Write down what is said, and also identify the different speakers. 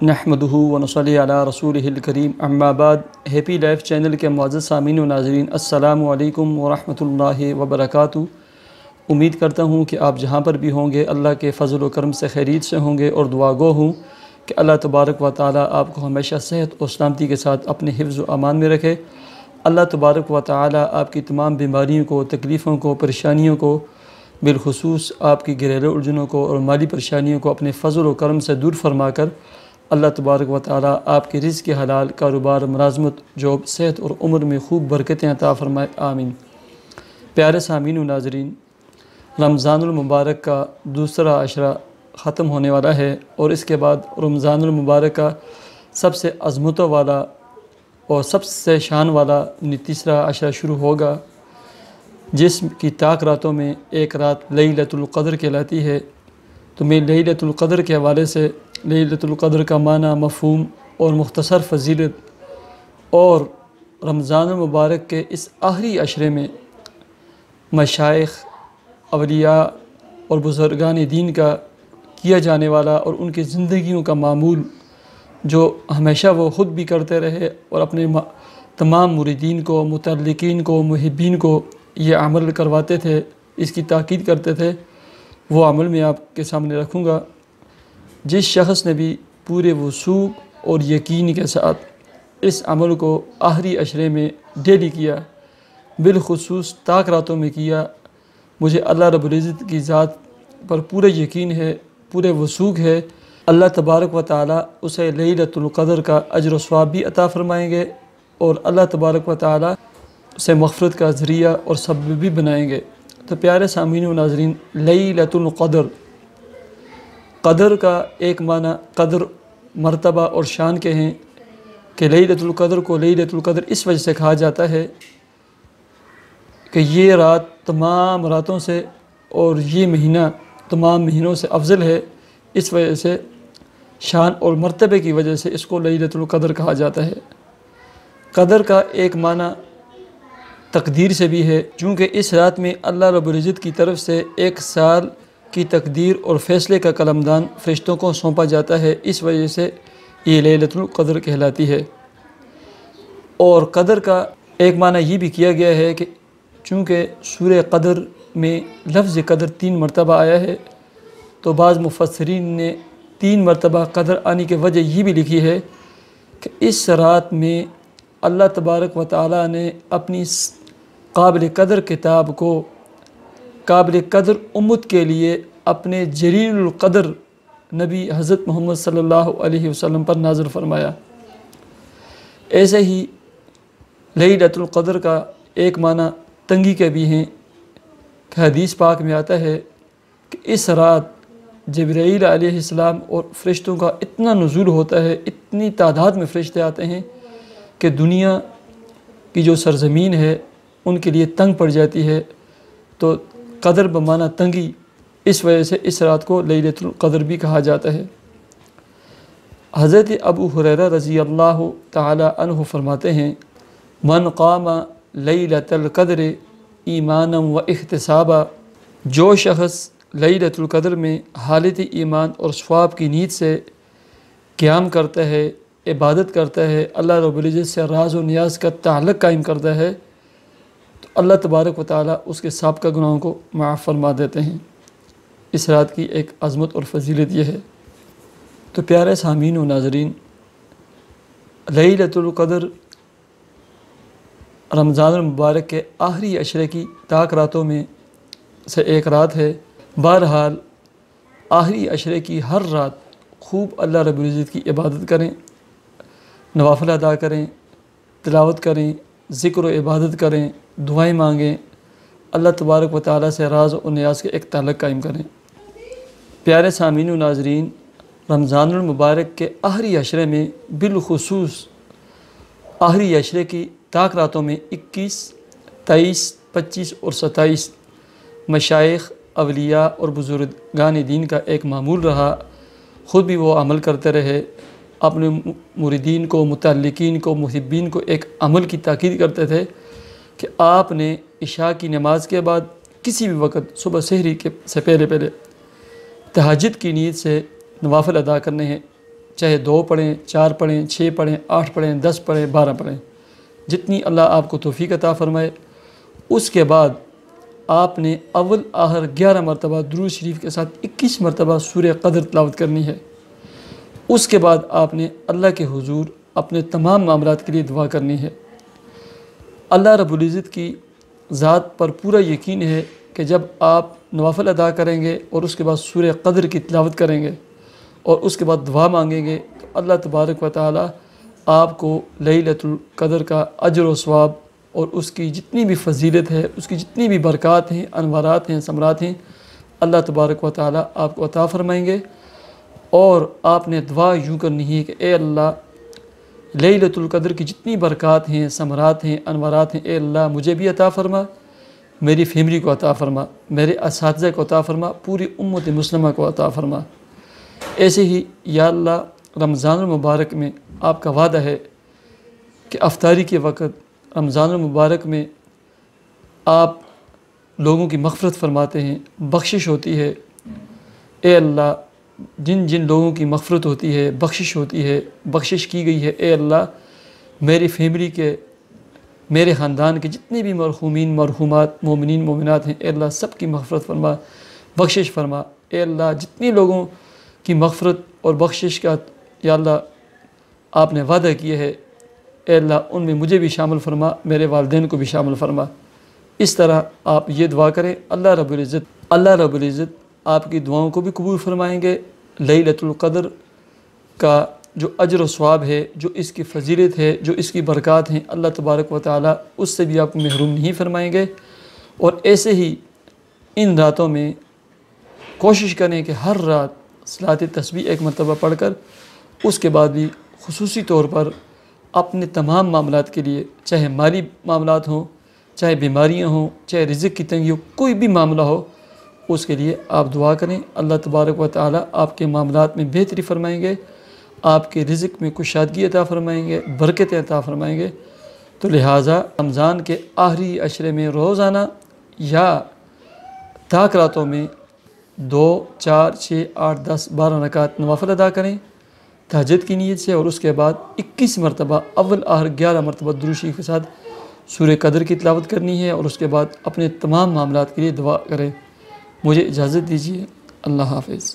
Speaker 1: نحمدہ ونصلی علی رسولہ الکریم اما بعد۔ ہیپی لائف چینل کے معزز سامعین و ناظرین، السلام علیکم ورحمۃ اللہ وبرکاتہ۔ امید کرتا ہوں کہ آپ جہاں پر بھی ہوں گے اللہ کے فضل و کرم سے خیریت سے ہوں گے، اور دعا گو ہوں کہ اللہ تبارک و تعالیٰ آپ کو ہمیشہ صحت اور سلامتی کے ساتھ اپنے حفظ و امان میں رکھے۔ اللہ تبارک و تعالیٰ آپ کی تمام بیماریوں کو، تکلیفوں کو، پریشانیوں کو، بالخصوص آپ کی گھریلو الجھنوں کو اور مالی پریشانیوں کو اپنے فضل و کرم سے دور فرما کر اللہ تبارک و تعالیٰ آپ کے رزق حلال، کاروبار، ملازمت، جاب، صحت اور عمر میں خوب برکتیں عطا فرمائے، آمین۔ پیارے سامعین و ناظرین، رمضان المبارک کا دوسرا عشرہ ختم ہونے والا ہے، اور اس کے بعد رمضان المبارک کا سب سے عظمتوں والا اور سب سے شان والا تیسرا عشرہ شروع ہوگا، جس کی طاق راتوں میں ایک رات لیلۃ القدر کہلاتی ہے۔ تو میں لیلۃ القدر کے حوالے سے لیلۃ القدر کا معنی، مفہوم اور مختصر فضیلت، اور رمضان المبارک کے اس آخری عشرے میں مشائخ، اولیاء اور بزرگان دین کا کیا جانے والا اور ان کی زندگیوں کا معمول، جو ہمیشہ وہ خود بھی کرتے رہے اور اپنے تمام مریدین کو، متعلقین کو، محبین کو یہ عمل کرواتے تھے، اس کی تاکید کرتے تھے، وہ عمل میں آپ کے سامنے رکھوں گا۔ جس شخص نے بھی پورے وثوق اور یقین کے ساتھ اس عمل کو آخری عشرے میں ڈیلی کیا، بالخصوص طاق راتوں میں کیا، مجھے اللہ رب العزت کی ذات پر پورا یقین ہے، پورے وثوق ہے، اللہ تبارک و تعالیٰ اسے لیلۃ القدر کا اجر و ثواب بھی عطا فرمائیں گے، اور اللہ تبارک و تعالیٰ اسے مغفرت کا ذریعہ اور سبب بھی بنائیں گے۔ تو پیارے سامعین و ناظرین، لیلۃ القدر، قدر کا ایک معنی قدر، مرتبہ اور شان کے ہیں، کہ لیلۃ القدر کو لیلۃ القدر اس وجہ سے کہا جاتا ہے کہ یہ رات تمام راتوں سے اور یہ مہینہ تمام مہینوں سے افضل ہے، اس وجہ سے شان اور مرتبے کی وجہ سے اس کو لیلۃ القدر کہا جاتا ہے۔ قدر کا ایک معنی تقدیر سے بھی ہے، چونکہ اس رات میں اللہ رب العزت کی طرف سے ایک سال کی تقدیر اور فیصلے کا قلمدان فرشتوں کو سونپا جاتا ہے، اس وجہ سے یہ لیلۃ القدر کہلاتی ہے۔ اور قدر کا ایک معنی یہ بھی کیا گیا ہے کہ چونکہ سورہ قدر میں لفظ قدر 3 مرتبہ آیا ہے، تو بعض مفسرین نے 3 مرتبہ قدر آنے کی وجہ یہ بھی لکھی ہے کہ اس رات میں اللہ تبارک و تعالیٰ نے اپنی قابل قدر کتاب کو قابل قدر امت کے لیے اپنے جلیل القدر نبی حضرت محمد صلی اللہ علیہ وسلم پر نازل فرمایا۔ ایسے ہی لیلۃ القدر کا ایک معنی تنگی کے بھی ہیں، کہ حدیث پاک میں آتا ہے کہ اس رات جبرائیل علیہ السلام اور فرشتوں کا اتنا نزول ہوتا ہے، اتنی تعداد میں فرشتے آتے ہیں کہ دنیا کی جو سرزمین ہے ان کے لیے تنگ پڑ جاتی ہے۔ تو قدر بمعنی تنگی، اس وجہ سے اس رات کو لیلۃ القدر بھی کہا جاتا ہے۔ حضرت ابو ہریرہ رضی اللہ تعالی عنہ فرماتے ہیں، من قام لیلۃ القدر ایمانا و احتسابا، جو شخص لیلۃ القدر میں حالت ایمان اور ثواب کی نیت سے قیام کرتا ہے، عبادت کرتا ہے، اللہ رب العزت سے راز و نیاز کا تعلق قائم کرتا ہے، تو اللہ تبارک و تعالیٰ اس کے سابقہ گناہوں کو معاف فرما دیتے ہیں۔ اس رات کی ایک عظمت اور فضیلت یہ ہے۔ تو پیارے سامعین و ناظرین، لیلۃ القدر رمضان المبارک کے آخری عشرے کی طاق راتوں میں سے ایک رات ہے۔ بہرحال آخری عشرے کی ہر رات خوب اللہ رب العزت کی عبادت کریں، نوافل ادا کریں، تلاوت کریں، ذکر و عبادت کریں، دعائیں مانگیں، اللہ تبارک و تعالیٰ سے راز و نیاز کے ایک تعلق قائم کریں۔ پیارے سامعین و ناظرین، رمضان المبارک کے آخری عشرے میں، بالخصوص آخری عشرے کی طاق راتوں میں 21، 23، 25 اور 27 مشائخ، اولیاء اور بزرگان دین کا ایک معمول رہا، خود بھی وہ عمل کرتے رہے، اپنے مریدین کو، متعلقین کو، محبین کو ایک عمل کی تاکید کرتے تھے کہ آپ نے عشاء کی نماز کے بعد کسی بھی وقت صبح سحری سے پہلے تہجد کی نیت سے نوافل ادا کرنے ہیں، چاہے 2 پڑھیں، 4 پڑھیں، 6 پڑھیں، 8 پڑھیں، 10 پڑھیں، 12 پڑھیں، جتنی اللہ آپ کو توفیق عطا فرمائے۔ اس کے بعد آپ نے اول آخر 11 مرتبہ درود شریف کے ساتھ 21 مرتبہ سورہ قدر تلاوت کرنی ہے۔ اس کے بعد آپ نے اللہ کے حضور اپنے تمام معاملات کے لیے دعا کرنی ہے۔ اللہ رب العزت کی ذات پر پورا یقین ہے کہ جب آپ نوافل ادا کریں گے اور اس کے بعد سورہ قدر کی تلاوت کریں گے اور اس کے بعد دعا مانگیں گے تو اللہ تبارک و تعالی آپ کو لیلۃ القدر کا اجر و ثواب اور اس کی جتنی بھی فضیلت ہے، اس کی جتنی بھی برکات ہیں، انوارات ہیں، ثمرات ہیں، اللہ تبارک و تعالی آپ کو عطا فرمائیں گے۔ اور آپ نے دعا یوں کرنی ہے کہ اے اللہ، لیلۃ القدر کی جتنی برکات ہیں، ثمرات ہیں، انوارات ہیں، اے اللہ مجھے بھی عطا فرما، میری فیملی کو عطا فرما، میرے اساتذہ کو عطا فرما، پوری امت مسلمہ کو عطا فرما۔ ایسے ہی یا اللہ رمضان المبارک میں آپ کا وعدہ ہے کہ افطاری کے وقت رمضان المبارک میں آپ لوگوں کی مغفرت فرماتے ہیں، بخشش ہوتی ہے۔ اے اللہ جن جن لوگوں کی مغفرت ہوتی ہے، بخشش ہوتی ہے، بخشش کی گئی ہے، اے اللہ میری فیملی کے، میرے خاندان کے جتنے بھی مرحومین مرحومات مومنین مومنات ہیں، اے اللہ سب کی مغفرت فرما، بخشش فرما۔ اے اللہ جتنی لوگوں کی مغفرت اور بخشش کا یا اللہ آپ نے وعدہ کیا ہے، اے اللہ ان میں مجھے بھی شامل فرما، میرے والدین کو بھی شامل فرما۔ اس طرح آپ یہ دعا کریں، اللہ رب العزت آپ کی دعاؤں کو بھی قبول فرمائیں گے۔ لیلۃ القدر کا جو اجر و ثواب ہے، جو اس کی فضیلت ہے، جو اس کی برکات ہیں، اللہ تبارک و تعالی اس سے بھی آپ کو محروم نہیں فرمائیں گے۔ اور ایسے ہی ان راتوں میں کوشش کریں کہ ہر رات صلاۃ تسبیح 1 مرتبہ پڑھ کر اس کے بعد بھی خصوصی طور پر اپنے تمام معاملات کے لیے، چاہے مالی معاملات ہوں، چاہے بیماریاں ہوں، چاہے رزق کی تنگی ہو، کوئی بھی معاملہ ہو، اس کے لیے آپ دعا کریں۔ اللہ تبارک و تعالی آپ کے معاملات میں بہتری فرمائیں گے، آپ کے رزق میں کشادگی عطا فرمائیں گے، برکتیں عطا فرمائیں گے۔ تو لہٰذا رمضان کے آخری عشرے میں روزانہ یا طاق راتوں میں 2، 4، 6، 8، 10، 12 رکعت نوافل ادا کریں تہجد کی نیت سے، اور اس کے بعد 21 مرتبہ اول آخر 11 مرتبہ درود شریف کے ساتھ سورہ قدر کی تلاوت کرنی ہے، اور اس کے بعد اپنے تمام معاملات کے لیے دعا کریں۔ مجھے اجازت دیجیے، اللہ حافظ۔